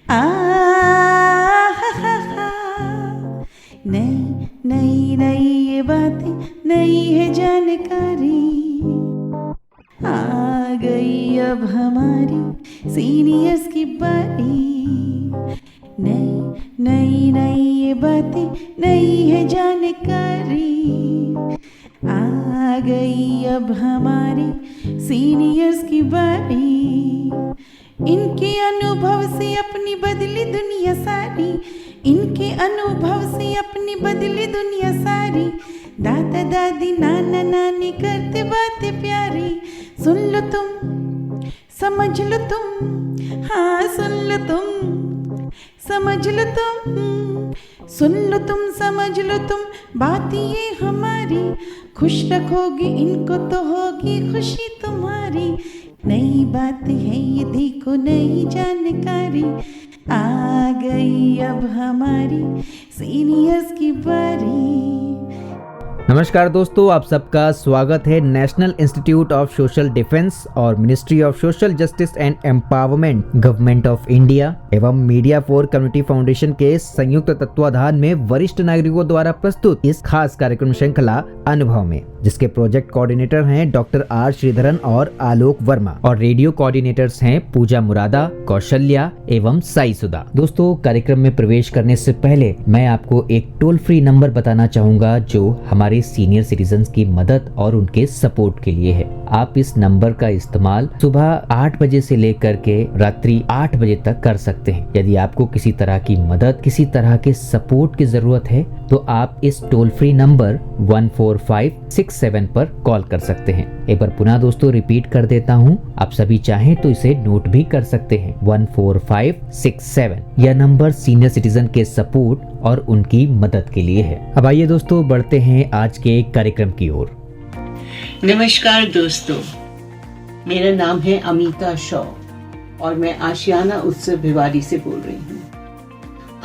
आ नई नई नई ये बातें, नई है जानकारी, आ गई अब हमारी सीनियर्स की बारी। नई नई नई ये बातें, नई है जानकारी, आ गई अब हमारी सीनियर्स की बारी। इनके अनुभव से अपनी बदली दुनिया सारी, इनके अनुभव से अपनी बदली दुनिया सारी। दादा दादी नाना नानी करते बातें प्यारी, सुन लो तुम समझ लो तुम, हाँ सुन लो तुम समझ लो तुम, सुन लो तुम समझ लो तुम, बात ये हमारी। खुश रखोगे इनको तो होगी खुशी तुम्हारी। नई बात है ये देखो, नई जानकारी, आ गई अब हमारी सीनियर्स की बारी। नमस्कार दोस्तों, आप सबका स्वागत है National Institute of Social Defence और Ministry of Social Justice and Empowerment Government of India एवं मीडिया फॉर कम्युनिटी फाउंडेशन के संयुक्त तत्वाधान में वरिष्ठ नागरिकों द्वारा प्रस्तुत इस खास कार्यक्रम श्रृंखला अनुभव में, जिसके प्रोजेक्ट कोऑर्डिनेटर हैं डॉक्टर आर श्रीधरन और आलोक वर्मा और रेडियो कोऑर्डिनेटर्स हैं पूजा मुरादा, कौशल्या एवं साई सुधा। दोस्तों, कार्यक्रम में प्रवेश करने से पहले मैं आपको एक टोल फ्री नंबर बताना चाहूंगा जो हमारे सीनियर सिटीजन्स की मदद और उनके सपोर्ट के लिए है। आप इस नंबर का इस्तेमाल सुबह 8 बजे से लेकर के रात्रि 8 बजे तक कर सकते हैं। यदि आपको किसी तरह की मदद, किसी तरह के सपोर्ट की जरूरत है तो आप इस टोल फ्री नंबर 14567 पर कॉल कर सकते हैं। एक बार पुनः दोस्तों रिपीट कर देता हूं, आप सभी चाहें तो इसे नोट भी कर सकते हैं। 14567 यह नंबर सीनियर सिटीजन के सपोर्ट और उनकी मदद के लिए है। अब आइए दोस्तों बढ़ते हैं आज के कार्यक्रम की ओर। नमस्कार दोस्तों, मेरा नाम है अमिता शॉ और मैं आशियाना उत्सव भिवाड़ी से बोल रही हूँ।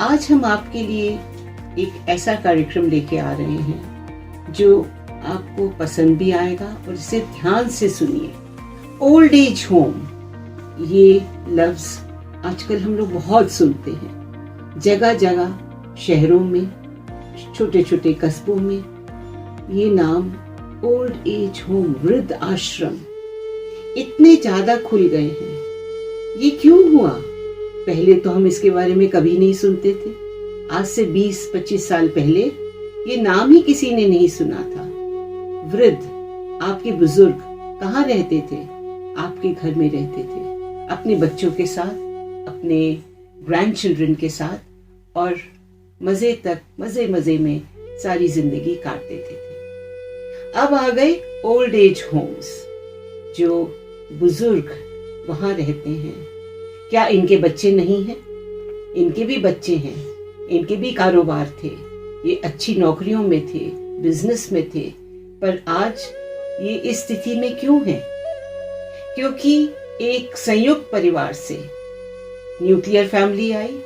आज हम आपके लिए एक ऐसा कार्यक्रम लेके आ रहे हैं जो आपको पसंद भी आएगा और इसे ध्यान से सुनिए। ओल्ड एज होम, ये लफ्ज आजकल हम लोग बहुत सुनते हैं। जगह जगह शहरों में, छोटे छोटे कस्बों में ये नाम ओल्ड एज होम, वृद्ध आश्रम इतने ज्यादा खुल गए हैं। ये क्यों हुआ? पहले तो हम इसके बारे में कभी नहीं सुनते थे। आज से 20-25 साल पहले ये नाम ही किसी ने नहीं सुना था। वृद्ध, आपके बुजुर्ग कहाँ रहते थे? आपके घर में रहते थे, अपने बच्चों के साथ, अपने ग्रैंड चिल्ड्रन के साथ, और मजे में सारी जिंदगी काट देते थे। अब आ गए ओल्ड एज होम्स, जो बुजुर्ग वहां रहते हैं। क्या इनके बच्चे नहीं हैं? इनके भी बच्चे हैं, इनके भी कारोबार थे, ये अच्छी नौकरियों में थे, बिजनेस में थे, पर आज ये इस स्थिति में क्यों हैं? क्योंकि एक संयुक्त परिवार से न्यूक्लियर फैमिली आई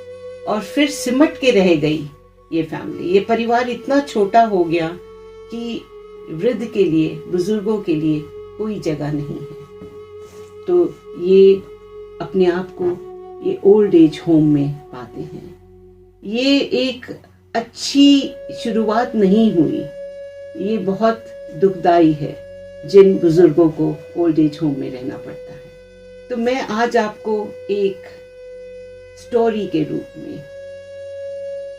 और फिर सिमट के रह गई ये फैमिली। ये परिवार इतना छोटा हो गया कि वृद्ध के लिए, बुजुर्गों के लिए कोई जगह नहीं है। तो ये अपने आप को ये ओल्ड एज होम में पाते हैं। ये एक अच्छी शुरुआत नहीं हुई, ये बहुत दुखदाई है जिन बुजुर्गों को ओल्ड एज होम में रहना पड़ता है। तो मैं आज आपको एक स्टोरी के रूप में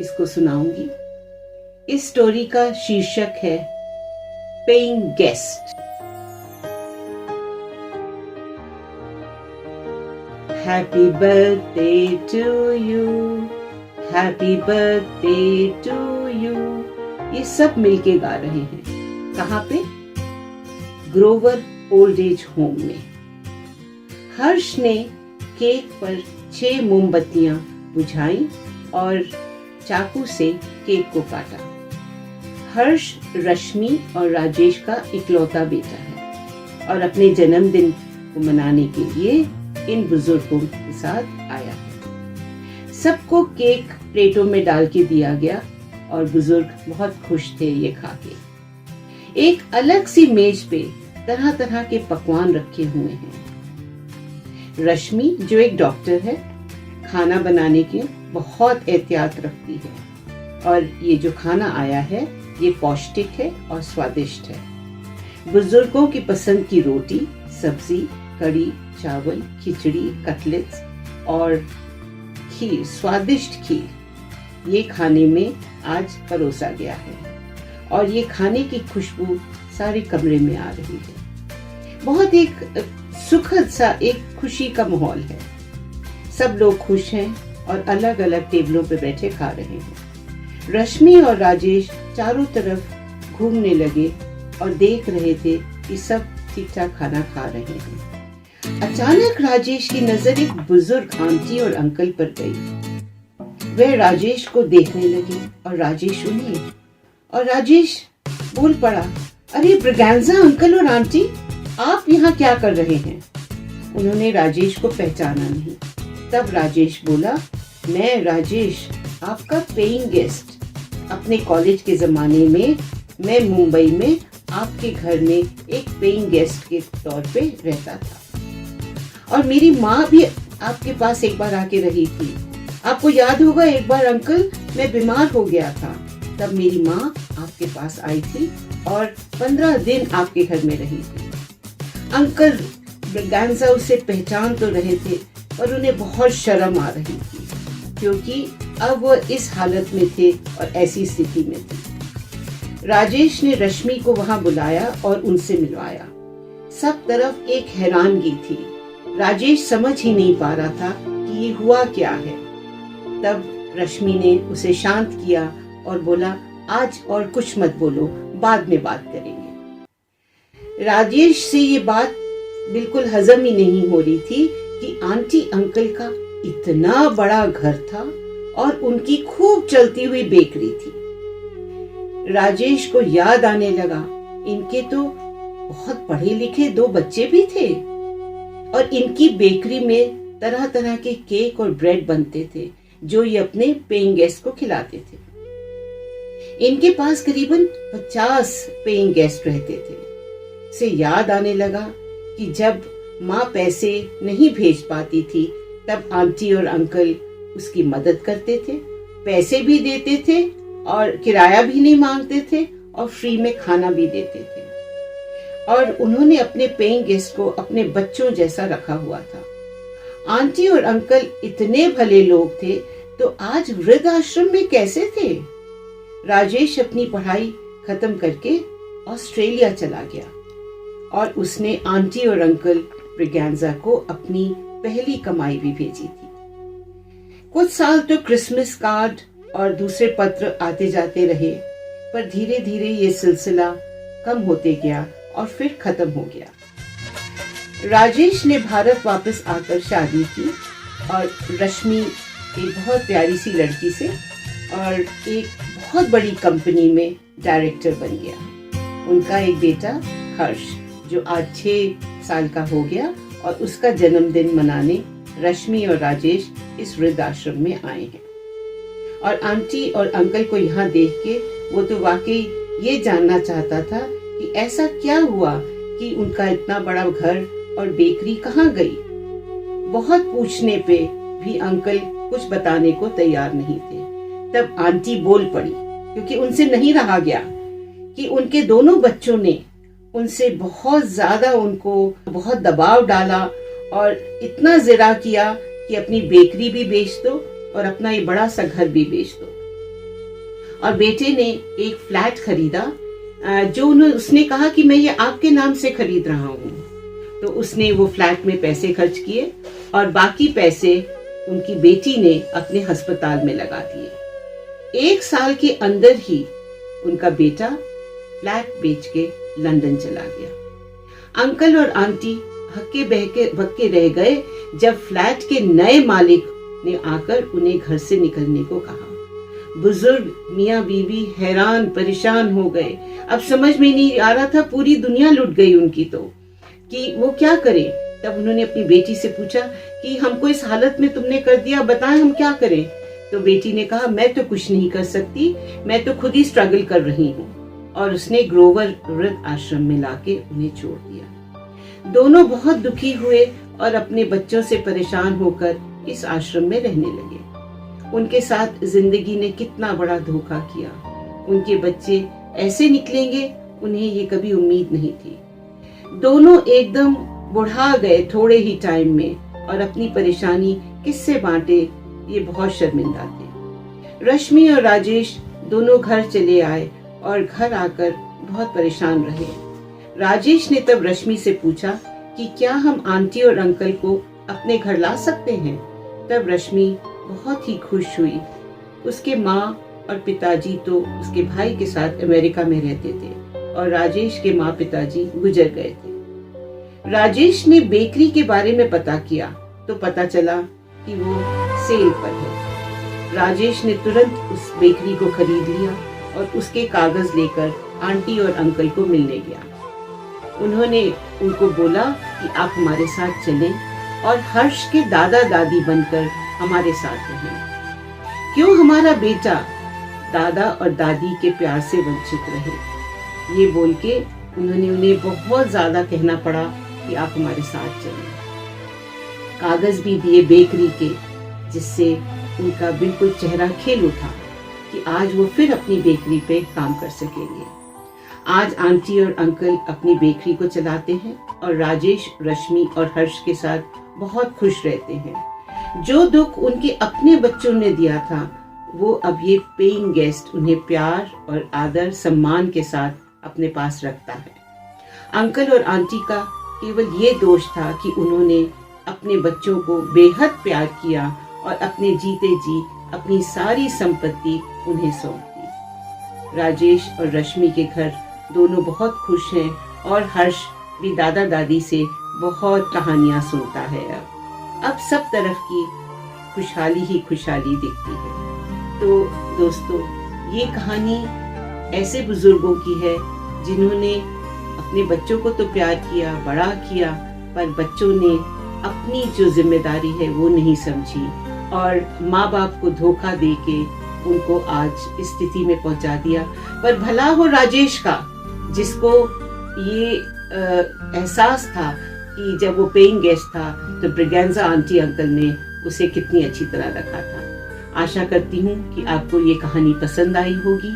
इसको सुनाऊंगी। इस स्टोरी का शीर्षक है paying guest. Happy birthday to you, happy birthday to you, ये सब मिलके गा रहे हैं। कहाँ पे? ग्रोवर ओल्ड एज होम में। हर्ष ने केक पर 6 मोमबत्तियां बुझाई और चाकू से केक को काटा। हर्ष रश्मि और राजेश का इकलौता बेटा है और अपने जन्मदिन को मनाने के लिए इन बुजुर्गों के साथ आया है। सबको केक प्लेटों में डाल के दिया गया और बुजुर्ग बहुत खुश थे ये खा के। एक अलग सी मेज पे तरह तरह के पकवान रखे हुए हैं। रश्मि, जो एक डॉक्टर है, खाना बनाने की बहुत एहतियात रखती है और ये जो खाना आया है ये पौष्टिक है और स्वादिष्ट है। बुजुर्गों की पसंद की रोटी, सब्जी, कड़ी, चावल, खिचड़ी, कटलेट्स और खीर, स्वादिष्ट खीर, ये खाने में आज परोसा गया है और ये खाने की खुशबू सारे कमरे में आ रही है। बहुत एक सुखद सा एक खुशी का माहौल है। सब लोग खुश हैं और अलग अलग टेबलों पर बैठे खा रहे हैं। रश्मि और राजेश चारों तरफ घूमने लगे और देख रहे थे कि सब ठीक ठाक खाना खा रहे हैं। अचानक राजेश की नजर एक बुजुर्ग आंटी और अंकल पर गई। वे राजेश को देखने लगे और राजेश उन्हें, और राजेश बोल पड़ा, अरे ब्रिगेंजा अंकल और आंटी, आप यहाँ क्या कर रहे हैं? उन्होंने राजेश को पहचाना नहीं। तब राजेश बोला, मैं राजेश, आपका पेइंग गेस्ट। अपने कॉलेज के जमाने में मैं मुंबई में आपके घर में एक पेइंग गेस्ट के तौर पे रहता था और मेरी माँ भी आपके पास एक बार आके रही थी। आपको याद होगा एक बार अंकल मैं बीमार हो गया था, तब मेरी माँ आपके पास आई थी और 15 दिन आपके घर में रही थी। अंकल ब्रिगेंजा उसे पहचान तो रहे थे पर उन्हें बहुत शर्म आ रही थी क्योंकि अब वो इस हालत में थे और ऐसी स्थिति में थे। राजेश ने रश्मि को वहां बुलाया और उनसे मिलवाया। सब तरफ एक हैरानगी थी। राजेश समझ ही नहीं पा रहा था कि ये हुआ क्या है। तब रश्मि ने उसे शांत किया और बोला, आज और कुछ मत बोलो, बाद में बात करेंगे। राजेश से ये बात बिल्कुल हजम ही नहीं हो रही थी कि आंटी अंकल का इतना बड़ा घर था और उनकी खूब चलती हुई बेकरी थी। राजेश को याद आने लगा, इनके तो बहुत पढ़े लिखे 2 बच्चे भी थे और इनकी बेकरी में तरह तरह के केक और ब्रेड बनते थे जो ये अपने पेइंग गेस्ट को खिलाते थे। इनके पास करीबन 50 पेइंग गेस्ट रहते थे। से याद आने लगा कि जब माँ पैसे नहीं भेज पाती थी तब आंटी और अंकल उसकी मदद करते थे, पैसे भी देते थे और किराया भी नहीं मांगते थे और फ्री में खाना भी देते थे। और उन्होंने अपने पेइंग गेस्ट को अपने बच्चों जैसा रखा हुआ था। आंटी और अंकल इतने भले लोग थे तो आज वृद्ध आश्रम में कैसे थे? राजेश अपनी पढ़ाई खत्म करके ऑस्ट्रेलिया चला गया और उसने आंटी और अंकल ब्रिगेंजा को अपनी पहली कमाई भी भेजी थी। कुछ साल तो क्रिसमस कार्ड और दूसरे पत्र आते जाते रहे, पर धीरे धीरे ये सिलसिला कम होते गया और फिर खत्म हो गया। राजेश ने भारत वापस आकर शादी की और रश्मि एक बहुत प्यारी सी लड़की से और एक बहुत बड़ी कंपनी में डायरेक्टर बन गया। उनका एक बेटा हर्ष जो आज 6 साल का हो गया और उसका जन्मदिन मनाने रश्मि और राजेश इस वृद्धाश्रम में आए हैं। और आंटी और अंकल को यहाँ देख के वो तो वाकई ये जानना चाहता था कि ऐसा क्या हुआ कि उनका इतना बड़ा घर और बेकरी कहाँ गई। बहुत पूछने पे भी अंकल कुछ बताने को तैयार नहीं थे। तब आंटी बोल पड़ी क्योंकि उनसे नहीं रहा गया कि उनके दोनों बच्चों ने उनसे बहुत ज्यादा उनको बहुत दबाव डाला और इतना जिरा किया कि अपनी बेकरी भी बेच दो और अपना ये बड़ा सा घर भी बेच दो। और बेटे ने एक फ्लैट खरीदा जो उसने कहा कि मैं ये आपके नाम से खरीद रहा हूँ। तो उसने वो फ्लैट में पैसे खर्च किए और बाकी पैसे उनकी बेटी ने अपने अस्पताल में लगा दिए। 1 साल के अंदर ही उनका बेटा फ्लैट बेच के लंदन चला गया। अंकल और आंटी हक्के बक्के रह गए जब फ्लैट के नए मालिक ने आकर उन्हें घर से निकलने को कहा। बुजुर्ग मियाँ बीवी हैरान परेशान हो गए। अब समझ में नहीं आ रहा था, पूरी दुनिया लुट गई उनकी तो कि वो क्या करें। तब उन्होंने अपनी बेटी से पूछा कि हमको इस हालत में तुमने कर दिया, बताएं हम क्या करें। तो बेटी ने कहा मैं तो कुछ नहीं कर सकती, मैं तो खुद ही स्ट्रगल कर रही हूँ। और उसने ग्रोवर वृद्ध आश्रम में लाके उन्हें छोड़ दिया। दोनों बहुत दुखी हुए और अपने बच्चों से परेशान होकर इस आश्रम में रहने लगे। उनके साथ जिंदगी ने कितना बड़ा धोखा किया। उनके बच्चे ऐसे निकलेंगे, उन्हें ये कभी उम्मीद नहीं थी। दोनों एकदम बुढ़ा गए थोड़े ही टाइम में, और अपनी परेशानी किससे बांटे ये बहुत शर्मिंदा थे। रश्मि और राजेश दोनों घर चले आए और घर आकर बहुत परेशान रहे। राजेश ने तब रश्मि से पूछा कि क्या हम आंटी और अंकल को अपने घर ला सकते हैं। तब रश्मि बहुत ही खुश हुई। उसके माँ और पिताजी तो उसके भाई के साथ अमेरिका में रहते थे और राजेश के माँ पिताजी गुजर गए थे। राजेश ने बेकरी के बारे में पता किया तो पता चला कि वो सेल पर है। राजेश ने तुरंत उस बेकरी को खरीद लिया और उसके कागज लेकर आंटी और अंकल को मिलने गया। उन्होंने उनको बोला कि आप हमारे साथ चलें और हर्ष के दादा दादी बनकर हमारे साथ रहें। क्यों हमारा बेटा दादा और दादी के प्यार से वंचित रहे। ये बोल के उन्होंने उन्हें बहुत ज्यादा कहना पड़ा कि आप हमारे साथ चलें। कागज भी दिए बेकरी के, जिससे उनका बिल्कुल चेहरा खिल उठा कि आज वो फिर अपनी बेकरी पे काम कर सकेंगे। आज आंटी और अंकल अपनी बेकरी को चलाते हैं और राजेश, रश्मि और हर्ष के साथ बहुत खुश रहते हैं। जो दुख उनके अपने बच्चों ने दिया था, वो अब ये पेइंग गेस्ट उन्हें प्यार और आदर सम्मान के साथ अपने पास रखता है। अंकल और आंटी का केवल ये दोष था कि उन्होंने अपने बच्चों को बेहद प्यार किया और अपने जीते जी अपनी सारी संपत्ति उन्हें सौंप दी। राजेश और रश्मि के घर दोनों बहुत खुश हैं और हर्ष भी दादा दादी से बहुत कहानियां सुनता है। अब सब तरफ की खुशहाली ही खुशहाली दिखती है। तो दोस्तों, ये कहानी ऐसे बुजुर्गों की है जिन्होंने अपने बच्चों को तो प्यार किया, बड़ा किया, पर बच्चों ने अपनी जो जिम्मेदारी है वो नहीं समझी और माँ बाप को धोखा देके उनको आज इस स्थिति में पहुंचा दिया। पर भला हो राजेश का, जिसको ये एहसास था कि जब वो पेइंग गेस्ट था तो ब्रिगेंजा आंटी अंकल ने उसे कितनी अच्छी तरह रखा था। आशा करती हूँ कि आपको ये कहानी पसंद आई होगी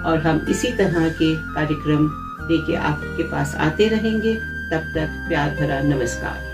और हम इसी तरह के कार्यक्रम लेके आपके पास आते रहेंगे। तब तक प्यार भरा नमस्कार।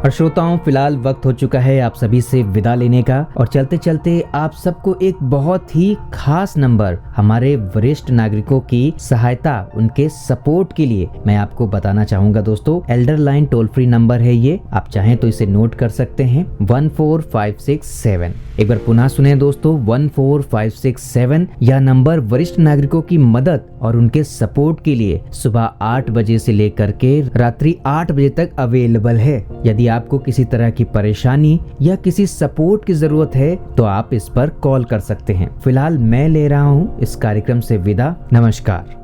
और श्रोताओं, फिलहाल वक्त हो चुका है आप सभी से विदा लेने का और चलते चलते आप सबको एक बहुत ही खास नंबर हमारे वरिष्ठ नागरिकों की सहायता, उनके सपोर्ट के लिए मैं आपको बताना चाहूंगा। दोस्तों, Elder line toll free number है ये, आप चाहें तो इसे नोट कर सकते हैं 14567। एक बार पुनः सुने दोस्तों, 14567। यह नंबर वरिष्ठ नागरिकों की मदद और उनके सपोर्ट के लिए सुबह 8 बजे से लेकर के रात्रि 8 बजे तक अवेलेबल है। यदि आपको किसी तरह की परेशानी या किसी सपोर्ट की जरूरत है तो आप इस पर कॉल कर सकते हैं। फिलहाल मैं ले रहा हूँ इस कार्यक्रम से विदा। नमस्कार।